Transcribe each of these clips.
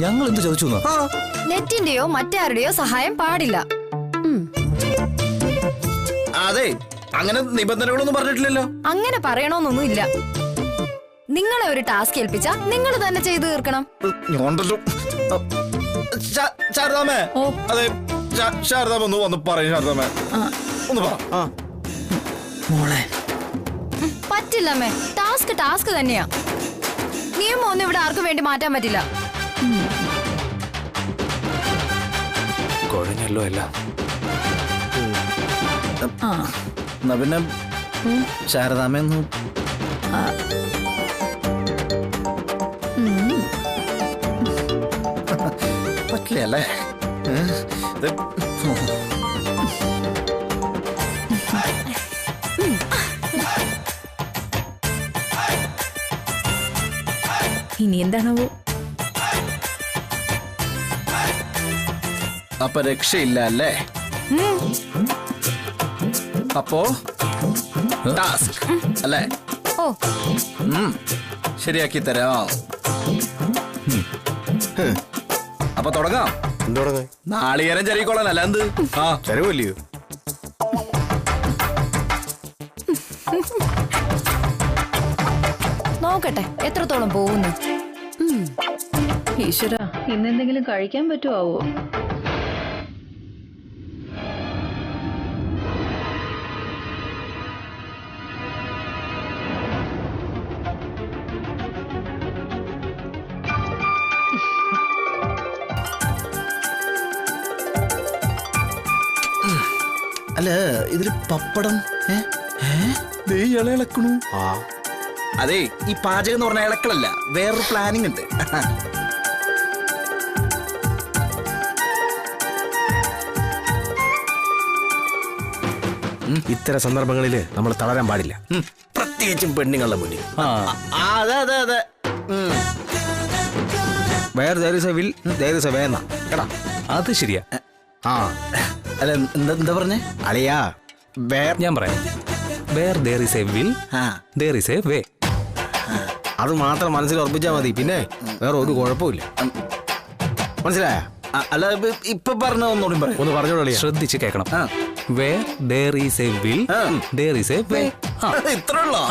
ഞങ്ങൾ എന്ത് ചോദിച്ചു? നെറ്റിന്റെയോ മറ്റാരുടെയോ സഹായം പാടില്ല. അതെ, അങ്ങനെ നിബന്ധനകളൊന്നും പറഞ്ഞിട്ടില്ലല്ലോ. അങ്ങനെ പറയണോന്നൊന്നുമില്ല. നിങ്ങളെ ഒരു ടാസ്ക് ഏൽപ്പിച്ചാ നിങ്ങൾ തന്നെ ചെയ്തു തീർക്കണം. ശാരദാമേ, അതെ ശാരദാമ ഒന്ന് വന്ന് പറയും. ശാരദാമേ ഒന്ന് പറ. മോളെ പറ്റില്ലമ്മേ, ടാസ്ക് ടാസ്ക് തന്നെയാ. നിയമം ഒന്നും ഇവിടെ ആർക്കും വേണ്ടി മാറ്റാൻ പറ്റില്ല. കുഴഞ്ഞല്ലോ എല്ലാം. എന്നാ പിന്നെ ശാരദാമയൊന്ന് പറ്റില്ലേ? ഇനി എന്താണാവോ? അപ്പൊ രക്ഷയില്ല അല്ലേ? അപ്പോ ടാസ്ക് അല്ലേ? ഓ ശരിയാക്കി തരാം. അപ്പൊ തുടങ്ങാം. നാളികേരം ചെറിയിക്കോളാൻ അല്ല എന്ത്? ആ ചെലവല്ലയോ? നോക്കട്ടെ എത്രത്തോളം പോകുന്നു. ഈശ്വര, ഇന്നെന്തെങ്കിലും കഴിക്കാൻ പറ്റുമാവോ? അല്ല ഇതില് പപ്പടം ഇളക്കണു. അതെ, ഈ പാചകം എന്ന് പറഞ്ഞ ഇളക്കളല്ല, വേറൊരു പ്ലാനിങ് ഉണ്ട്. ഇത്തരം സന്ദർഭങ്ങളില് നമ്മൾ തളരാൻ പാടില്ല, പ്രത്യേകിച്ചും പെണ്ണുങ്ങളുടെ മുന്നിൽ. അതെ അതെ അതെ. Where there is a will, there is a way എന്നാ കേട്ടാ. അത് ശരിയാ. അല്ല എന്താ പറഞ്ഞേ? അളിയാ, ഞാൻ പറയാം. Where there is a will, there is a way. അത് മാത്രം മനസ്സിൽ ഉറപ്പിച്ചാ മതി, പിന്നെ വേറെ ഒരു കുഴപ്പമില്ല. മനസ്സിലായ? അല്ല ഇപ്പൊ പറഞ്ഞ ഒന്നുകൂടി പറയാം. ഒന്ന് പറഞ്ഞോളൂ. ശ്രദ്ധിച്ച് കേൾക്കണം. Where there is a will, there is a way. ഇത്രേ ഉള്ളൂ.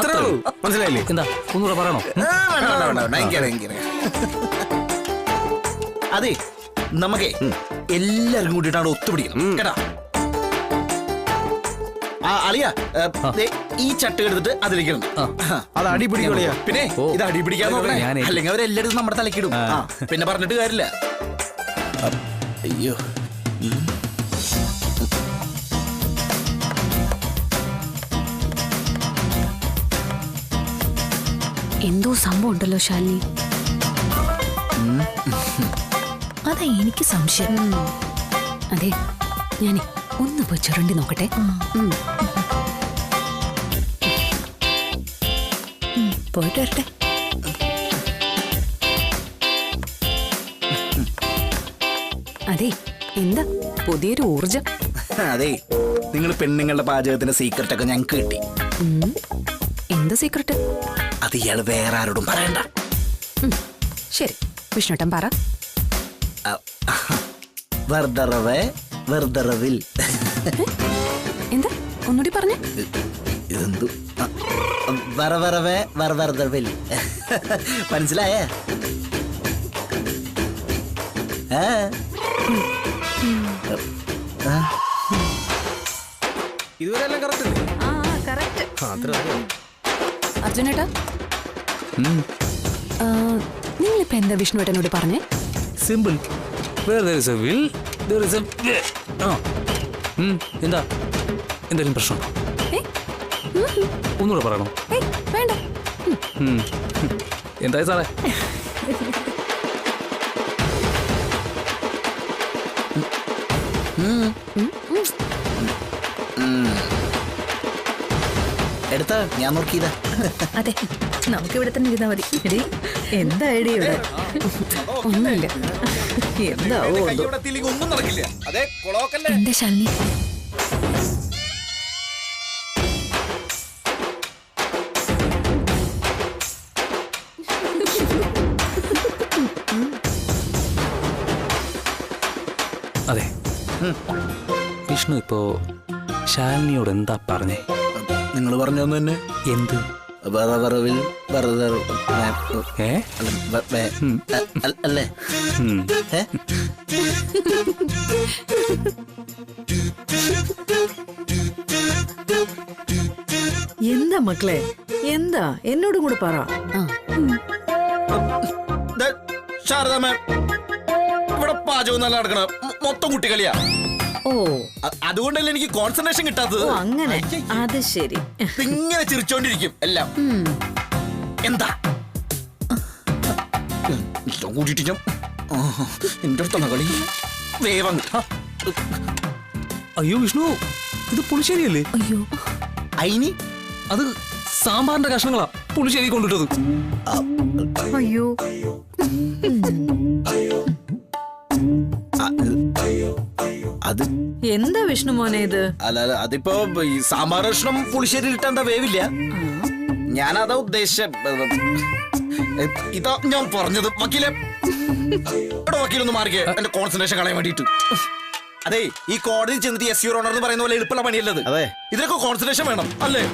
മനസ്സിലായില്ലേ? എന്താ ഒന്നുകൂടെ പറയണോ? അതെ, നമുക്കേ എല്ലാരും കൂടിയിട്ടാണ് ഒത്തുപിടിക്കണം കേട്ടാ. അളിയ ഈ ചട്ട എടുത്തിട്ട് അതിലേക്ക് അത് അടിപിടിക്കളിയാ. പിന്നെ ഇത് അടിപിടിക്കാൻ നോക്കണേ, അല്ലെങ്കിൽ അവരെല്ലായിടത്തും നമ്മുടെ തലക്കിടും. പിന്നെ പറഞ്ഞിട്ട് കാര്യമില്ല. അയ്യോ, എന്തോ സംഭവം ഉണ്ടല്ലോ ശാലിനി. അതാ എനിക്ക് സംശയം. അതെ, ഞാൻ ഒന്ന് പോയി ചുരണ്ടി നോക്കട്ടെ. പോയിട്ട് വരട്ടെ. അതെ, എന്താ പുതിയൊരു ഊർജം? അതെ, നിങ്ങൾ പെണ്ണുങ്ങളുടെ പാചകത്തിന്റെ സീക്രട്ട് ഒക്കെ ഞങ്ങൾക്ക് കിട്ടി. എന്താ സീക്രട്ട്? അത് ഇയാള് വേറെ ആരോടും പറയണ്ട. ശരി, വിഷ്ണുട്ടൻ പറ. വെറുതെ വെറുതെറവിൽ. എന്താ ഒന്നുകൂടി പറഞ്ഞേ? ഇതെന്തു വറവറവേ വറവറവിൽ. മനസ്സിലായേ? ഇതുവരെല്ലാം കറക്റ്റ്. അർജുനേട്ടാ, നിങ്ങളിപ്പോ എന്താ വിഷ്ണുവേട്ടനോട് പറഞ്ഞേ? Simple. Where there is a will, there is a way. എന്താ എന്തെങ്കിലും പ്രശ്നം? ഒന്നുകൂടെ പറയണോ? വേണ്ട. എന്തായി സാറേ? എടുത്താ ഞാൻ നോക്കിയതാ. അതെ, നമുക്ക് ഇവിടെ തന്നെ ഇരുന്നാ മതി. എന്താ ഐഡിയ ഇവിടെ? ഒന്നുമില്ല. എന്താവോ ഒന്നും നടക്കില്ല. എന്താ ശാലിനി? അതെ, വിഷ്ണു ഇപ്പോ ശാലിനിയോട് എന്താ പറഞ്ഞേ? നിങ്ങൾ പറഞ്ഞൊന്നു തന്നെ. എന്ത്? വറവിൽ ഏ? അല്ലേ? എന്താ മക്കളെ, എന്താ എന്നോടും കൂടെ പറ. ശാരദാമ്മ, ഇവിടെ പാചകം നല്ല നടക്കണ മൊത്തം കുട്ടികളിയാ. ഓ, അതുകൊണ്ടല്ലേ എനിക്ക് കോൺസെൻട്രേഷൻ കിട്ടാത്തത്. അങ്ങനെ. അത് ശരി. ഇങ്ങനെ ചിരിച്ചോണ്ടിരിക്കും എല്ലാം. എന്താ കൂട്ടിട്ട് എന്റെ അടുത്താണ് കളി. വേവം. അയ്യോ വിഷ്ണു, ഇത് പുളിശ്ശേരിയല്ലേ? അയ്യോ, അയിനി അത് സാമ്പാറിന്റെ കഷ്ണങ്ങളാ പുളിശ്ശേരി കൊണ്ടിട്ടത്. അയ്യോ, അത് എന്താ വിഷ്ണു മോനെ ഇത്? അല്ല അതിപ്പോ ഈ സാമ്പാർ കഷ്ണം പുളിശ്ശേരി ഇട്ടാ എന്താ വേവില്ല? ഞാനതാ ഉദ്ദേശിച്ച. ഇതാ ഞാൻ പറഞ്ഞത്. വക്കീലെ, ഇവിടെ വക്കീലൊന്ന് മാറിക്കേ, എന്റെ കോൺസെൻട്രേഷൻ കളയാൻ വേണ്ടിട്ട്. അതെ, ഈ കോടതി ചെന്നിട്ട് എസ് യുവർ ഓണർ എന്ന് പറയുന്ന പോലെ എളുപ്പമുള്ള പണിയല്ലത്. അതെ, ഇതിനൊക്കെ കോൺസെൻട്രേഷൻ വേണം അല്ലേ?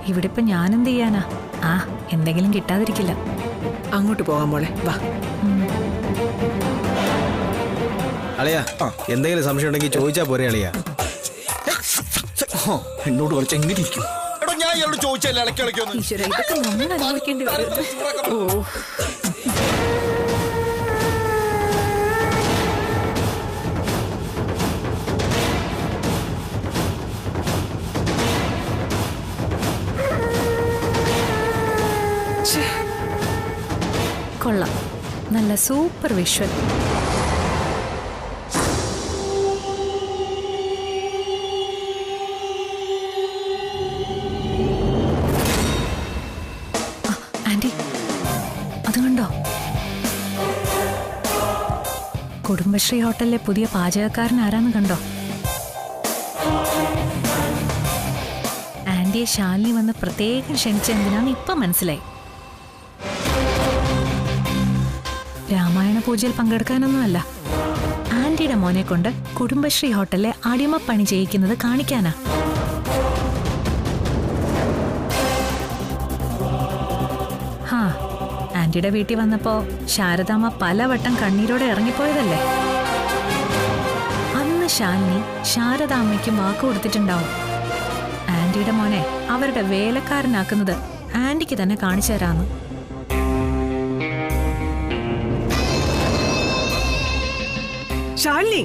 ഇവിടെ ഇപ്പൊ ഞാനെന്ത് ചെയ്യാനാ? എന്തെങ്കിലും കിട്ടാതിരിക്കില്ല. അങ്ങോട്ട് പോകാൻ മോളെ, വാ. അളിയാ, എന്തെങ്കിലും സംശയം ഉണ്ടെങ്കിൽ ചോദിച്ചാ പോരെ അളിയാ. എന്നോട് കളിച്ച് എങ്ങനെ ഇരിക്കും? എടോ, ഞാൻ ഇയാളോട് ചോദിച്ചല്ലേ ഇളക്കിളക്കൊന്ന്. ഈശ്വര, ഇതൊക്കെ നമ്മൾ അനുഭവിക്കേണ്ടി വരും. ഓ, കൊള്ളാം, നല്ല സൂപ്പർ വിഷ്വൽ. ആന്റി, അത് കണ്ടോ? കുടുംബശ്രീ ഹോട്ടലിലെ പുതിയ പാചകക്കാരൻ ആരാന്ന് കണ്ടോ? ആന്റിയെ ശാലിനി വന്ന് പ്രത്യേകം ക്ഷണിച്ചെന്തിനാന്ന് ഇപ്പൊ മനസ്സിലായി. രാമായണ പൂജയിൽ പങ്കെടുക്കാനൊന്നുമല്ല, ആന്റിയുടെ മോനെ കൊണ്ട് കുടുംബശ്രീ ഹോട്ടലിലെ അടിമപ്പണി ചെയ്യിക്കുന്നത് കാണിക്കാനാ. ആന്റിയുടെ വീട്ടിൽ വന്നപ്പോ ശാരദാമ്മ പലവട്ടം കണ്ണീരോടെ ഇറങ്ങിപ്പോയതല്ലേ? അന്ന് ശാലിനി ശാരദാമ്മയ്ക്കും വാക്ക് കൊടുത്തിട്ടുണ്ടാവും, ആന്റിയുടെ മോനെ അവരുടെ വേലക്കാരനാക്കുന്നത് ആന്റിക്ക് തന്നെ കാണിച്ചു തരാന്ന്. ശാലിനി,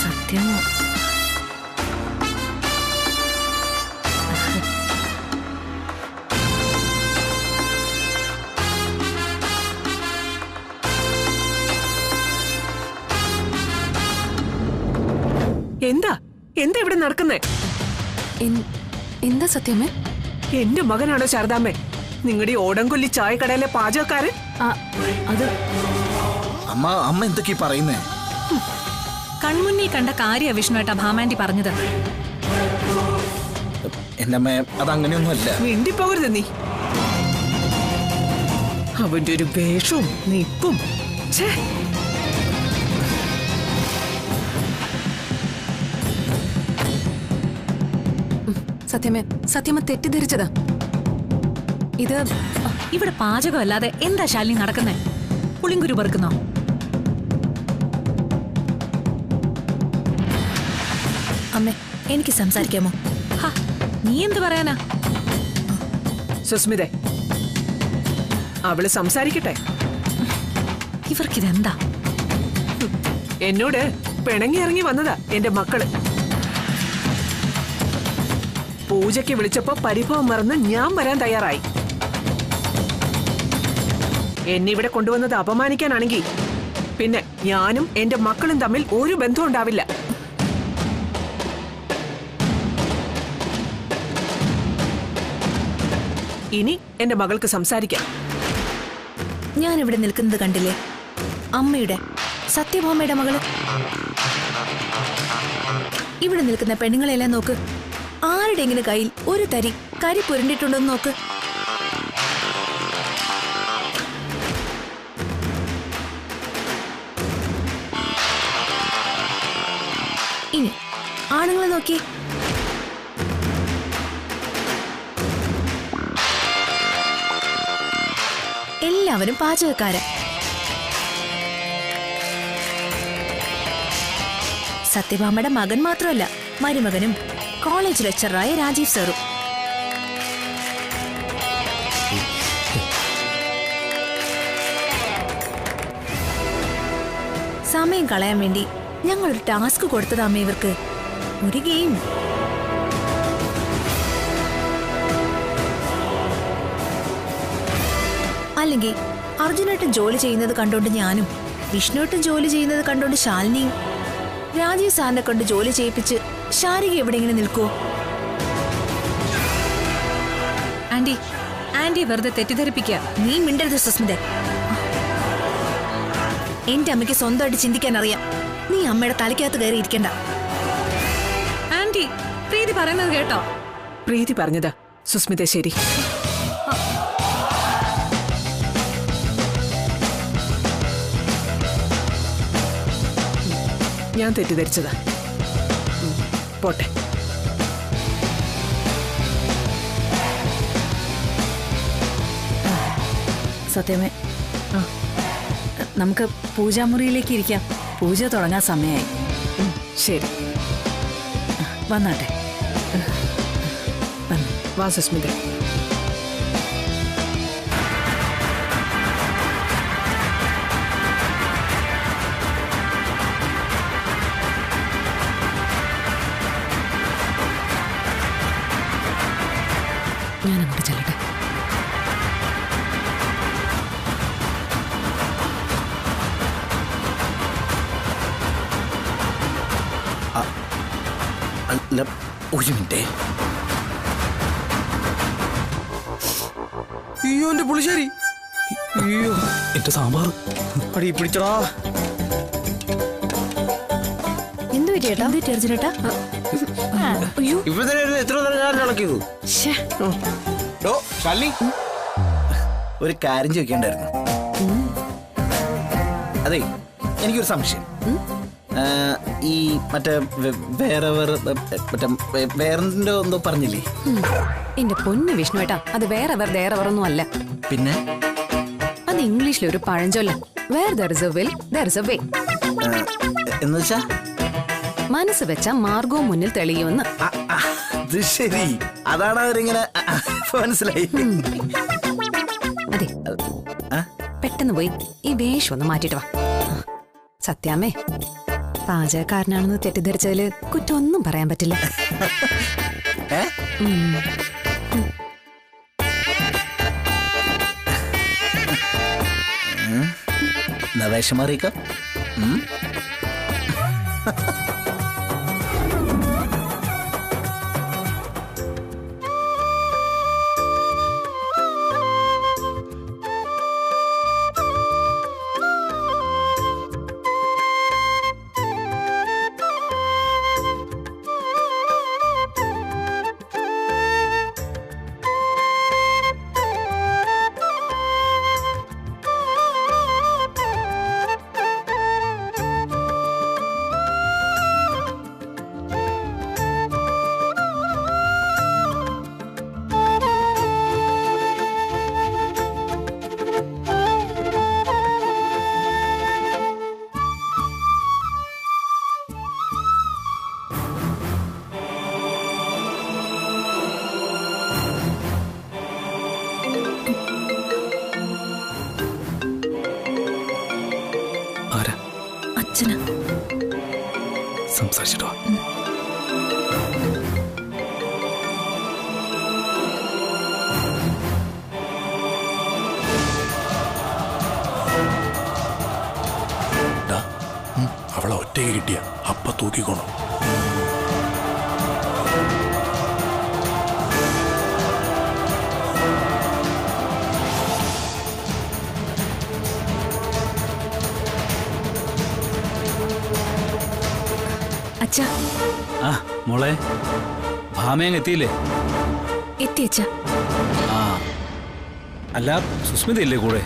സത്യമോ? എന്താ എന്താ ഇവിടെ നടക്കുന്നേ? എന്താ സത്യമേ? എന്റെ മകനാണോ ശാരദാമ്മേ നിങ്ങളുടെ ഓടംകൊല്ലി ചായക്കടയിലെ പാചകക്കാരൻ? അത് അമ്മ എന്തൊക്കെയാ പറയുന്നേ? കൺമുന്നിൽ കണ്ട കാര്യ വിഷ്ണുവേട്ട ഭാമാന്റി പറഞ്ഞത്. എന്റെ അമ്മ, അതങ്ങനെയൊന്നുമല്ല. മിണ്ടിപ്പോകരുത് നീ. അവന്റെ ഒരു വേഷവും നിപ്പും. സത്യമ തെറ്റിദ്ധരിച്ചതാ. ഇത് ഇവിടെ പാചകമല്ലാതെ എന്താ ശാലിനി നടക്കുന്നേ? പുളിങ്കുരു പെറുക്കുന്നോ? അമ്മേ, എനിക്ക് സംസാരിക്കാമോ? നീ എന്ത് പറയാനാ? സുസ്മിതേ, അവള് സംസാരിക്കട്ടെ. ഇവർക്കിതെന്താ? എന്നോട് പിണങ്ങി ഇറങ്ങി വന്നതാ എന്റെ മക്കള്. പൂജയ്ക്ക് വിളിച്ചപ്പോ പരിഭവം മറന്ന് ഞാൻ വരാൻ തയ്യാറായി. എന്നെ ഇവിടെ കൊണ്ടുവന്നത് അപമാനിക്കാനാണെങ്കിൽ പിന്നെ ഞാനും എന്റെ മക്കളും തമ്മിൽ ഒരു ബന്ധവും ഉണ്ടാവില്ല. ഇനി എന്റെ മകൾക്ക് സംസാരിക്കാം. ഞാൻ ഇവിടെ നിൽക്കുന്നത് കണ്ടില്ലേ? അമ്മയുടെ സത്യഭാമയുടെ മകള്. ഇവിടെ നിൽക്കുന്ന പെണ്ണുങ്ങളെല്ലാം നോക്ക്. ആരുടെയെങ്കിലും കയ്യിൽ ഒരു തരി കരി പുരണ്ടിട്ടുണ്ടോന്ന് നോക്ക്. ഇനി ആണുങ്ങളെ നോക്കി. എല്ലാവരും പാചകക്കാരാ. സത്യഭാമയുടെ മകൻ മാത്രമല്ല, മരുമകനും കോളേജ് ലെക്ചറായ രാജീവ് സാറും. സമയം കളയാൻ വേണ്ടി ഞങ്ങളൊരു ടാസ്ക് കൊടുത്തതാമേ ഇവർക്ക്. ഒരു ഗെയിം. അല്ലെങ്കിൽ അർജുനേട്ടൻ ജോലി ചെയ്യുന്നത് കണ്ടോണ്ട് ഞാനും, വിഷ്ണുവേട്ടൻ ജോലി ചെയ്യുന്നത് കണ്ടോണ്ട് ശാലിനിയും, രാജീവ് സാറിനെ കൊണ്ട് ജോലി ചെയ്യിപ്പിച്ച് ശാരിക എവിടെയെങ്കിലും നിൽക്കുവോ? ആന്റി ആന്റി വെറുതെ തെറ്റിദ്ധരിപ്പിക്കുക. നീ മിണ്ടരുത് സുസ്മിത. എന്റെ അമ്മയ്ക്ക് സ്വന്തമായിട്ട് ചിന്തിക്കാൻ അറിയാം. നീ അമ്മയുടെ തലയ്ക്കകത്ത് കയറി ഇരിക്കണ്ട. ആന്റി പ്രീതി പറയുന്നത് കേട്ടോ? പ്രീതി പറഞ്ഞത് സുസ്മിത ശരി. ഞാൻ തെറ്റിദ്ധരിച്ചതാ. പോട്ടെ. സത്യമേ, നമുക്ക് പൂജാമുറിയിലേക്ക് ഇരിക്കാം. പൂജ തുടങ്ങാൻ സമയമായി. ശരി, വന്നാട്ടെ. വാ സുസ്മിത. ഞാൻ അങ്ങോട്ട് ചെല്ലട്ടെ. അല്ല, ഒരു മിനിറ്റ്. അയ്യോ എന്റെ പുളിശ്ശേരി. അയ്യോ എന്റെ സാമ്പാർ. അടി പിടിച്ചടാ. എന്തു പറ്റിയേട്ടാ? അർജുനേട്ടാ? അയ്യോ, ഇപ്പൊ തന്നെ എത്ര നേരം ഇളക്കിയത്? ശാലിനി, ഒരു കാര്യം ചോദിക്കേണ്ടായിരുന്നു. അതെ, എനിക്കൊരു സംശയം. ഈ മറ്റേ വേറെന്തോ എന്തോ പറഞ്ഞില്ലേ? എന്റെ പൊന്ന് വിഷ്ണുവേട്ടാ, അത് വേറെ വേറൊന്നും അല്ല. പിന്നെ അത് ഇംഗ്ലീഷിലൊരു പഴഞ്ചൊല്ല. Where there is a will there is a way. എന്ന് വെച്ചാ മനസ്സ് വെച്ച മാർഗവും മുന്നിൽ തെളിയുമെന്ന്. അത് ശരി, അതാണ് അവരിങ്ങനെ മനസ്സിലായി. അതെ, പെട്ടെന്ന് പോയി ഈ വേഷം ഒന്ന് മാറ്റിട്ട് വാ. സത്യാമ്മേ, പാചകക്കാരനാണെന്ന് തെറ്റിദ്ധരിച്ചതില് കുറ്റമൊന്നും പറയാൻ പറ്റില്ല. വേഷം മാറിയേക്കാം. അച്ഛനാ. സംസാരിച്ചിട്ടോ? പട്ടിക കിട്ടിയ അപ്പ തൂക്കിക്കോണം. അച്ഛാ. ആ മോളെ, ഭാമയങ് എത്തിയില്ലേ? എത്തി അച്ഛാ. ആ അല്ല, സുസ്മിത ഇല്ലേ കൂടെ?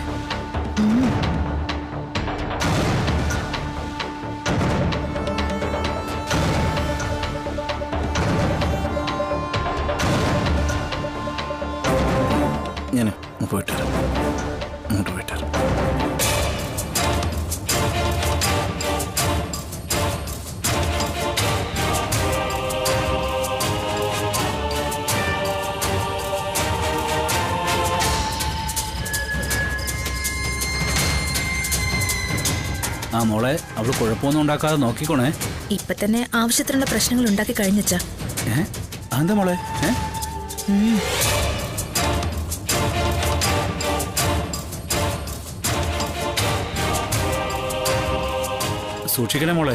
ഞാൻ പോയിട്ട് വരാം, അങ്ങോട്ട് പോയിട്ട് വരാം. ആ മോളെ, അവള് കുഴപ്പമൊന്നും ഉണ്ടാക്കാതെ നോക്കിക്കോണേ. ഇപ്പൊ തന്നെ ആവശ്യത്തിനുള്ള പ്രശ്നങ്ങൾ ഉണ്ടാക്കി കഴിഞ്ഞച്ചാ. അതെന്താ മോളെ? സൂക്ഷിക്കണേ മോളെ,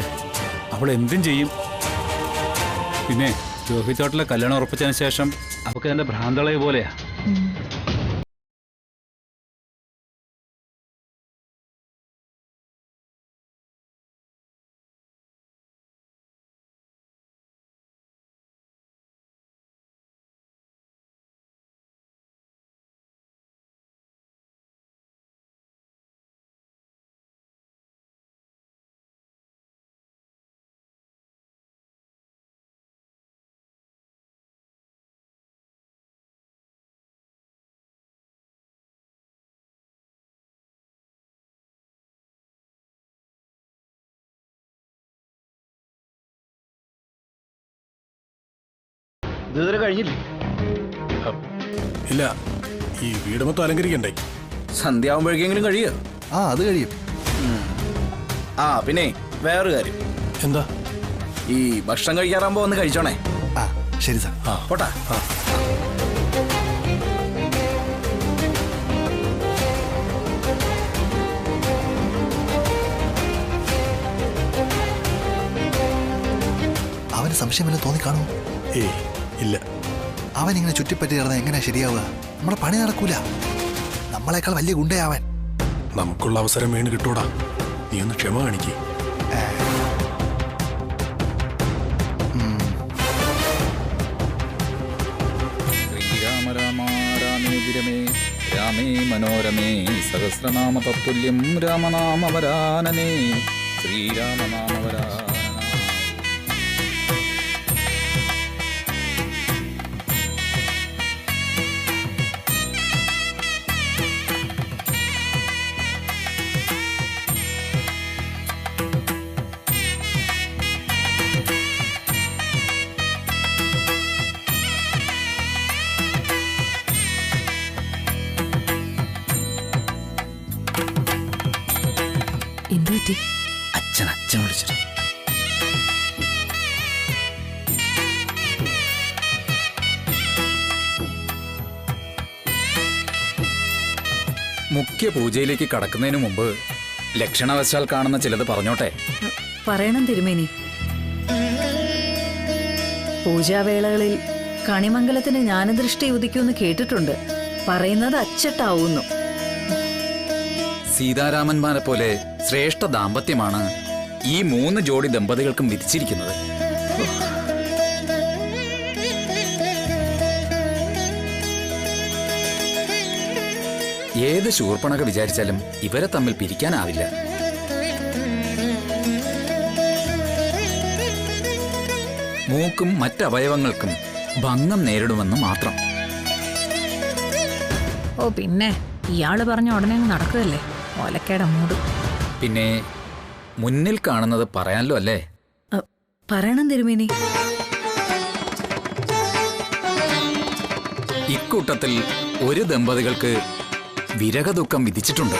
അവൾ എന്തും ചെയ്യും. പിന്നെ രോഹിത്തോട്ടിലെ കല്യാണം ഉറപ്പിച്ചതിന് ശേഷം അവൾക്ക് എന്റെ ഭ്രാന്തളയ പോലെയാ. ഇതുവരെ കഴിഞ്ഞില്ലേ? ഇല്ല, ഈ വീട് മൊത്തം അലങ്കരിക്കണ്ടേ? സന്ധ്യാവുമ്പോഴേക്കെങ്കിലും കഴിയുക. ആ അത് കഴിയും. ആ പിന്നെ വേറൊരു കാര്യം. എന്താ? ഈ ഭക്ഷണം കഴിക്കാറാകുമ്പോ ഒന്ന് കഴിച്ചോണേ. ആ ശരി സാർ. ആ പോട്ടാ. അവന് സംശയമല്ല തോന്നിക്കാണോ? ഏയ് ഇല്ല. അവൻ ഇങ്ങനെ ചുറ്റിപ്പറ്റി കിടന്ന എങ്ങനെയാ ശരിയാവുക? നമ്മുടെ പണി നടക്കൂല. നമ്മളെക്കാൾ വലിയ ഗുണ്ടയാവൻ. നമുക്കുള്ള അവസരം വീണ് കിട്ടൂടാ. നീ ഒന്ന് ക്ഷമ കാണിക്കേ. ശ്രീരാമ രാമ രാമേ രാമേ മനോരമേ സഹസ്രനാമ തത്തുല്യം രാമനാമവരാനനേ ശ്രീരാമനാമവരാന. എന്തു പറ്റി? അച്ഛൻ വിളിച്ചിട്ട്. മുഖ്യ പൂജയിലേക്ക് കടക്കുന്നതിന് മുമ്പ് ലക്ഷണവശാൽ കാണുന്ന ചിലത് പറഞ്ഞോട്ടെ. പറയണം തിരുമേനി. പൂജാവേളകളിൽ കണിമംഗലത്തിന് ജ്ഞാനദൃഷ്ടി ഉദിക്കുമെന്ന് കേട്ടിട്ടുണ്ട്. പറയുന്നത് അച്ചട്ടാവുന്നു. സീതാരാമന്മാരെ പോലെ ശ്രേഷ്ഠ ദാമ്പത്യമാണ് ഈ 3 ജോഡി ദമ്പതികൾക്കും വിധിച്ചിരിക്കുന്നത്. ഏത് ശൂർപ്പണക വിചാരിച്ചാലും ഇവരെ തമ്മിൽ പിരിക്കാനാവില്ല. മൂക്കും മറ്റവയവങ്ങൾക്കും ഭംഗം നേരിടുമെന്ന് മാത്രം. ഓ പിന്നെ ഇയാള് പറഞ്ഞ ഉടനെ അങ്ങ് നടക്കുകയല്ലേ. ഓലക്കേട മൂട്. പിന്നെ മുന്നിൽ കാണുന്നത് പറയാനല്ലോ അല്ലേ? പറയണം തിരുമേനി. ഇക്കൂട്ടത്തിൽ ഒരു ദമ്പതികൾക്ക് വിരഹദുഃഖം വിധിച്ചിട്ടുണ്ട്.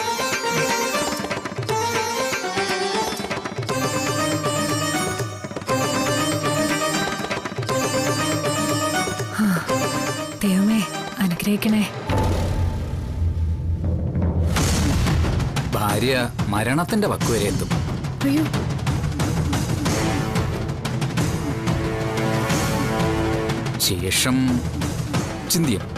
ദൈവമേ അനുഗ്രഹിക്കണേ. ഭാര്യ മരണത്തിന്റെ വക്കുവരെ എത്തും. അയ്യോ, ശേഷം ചിന്തിയാം.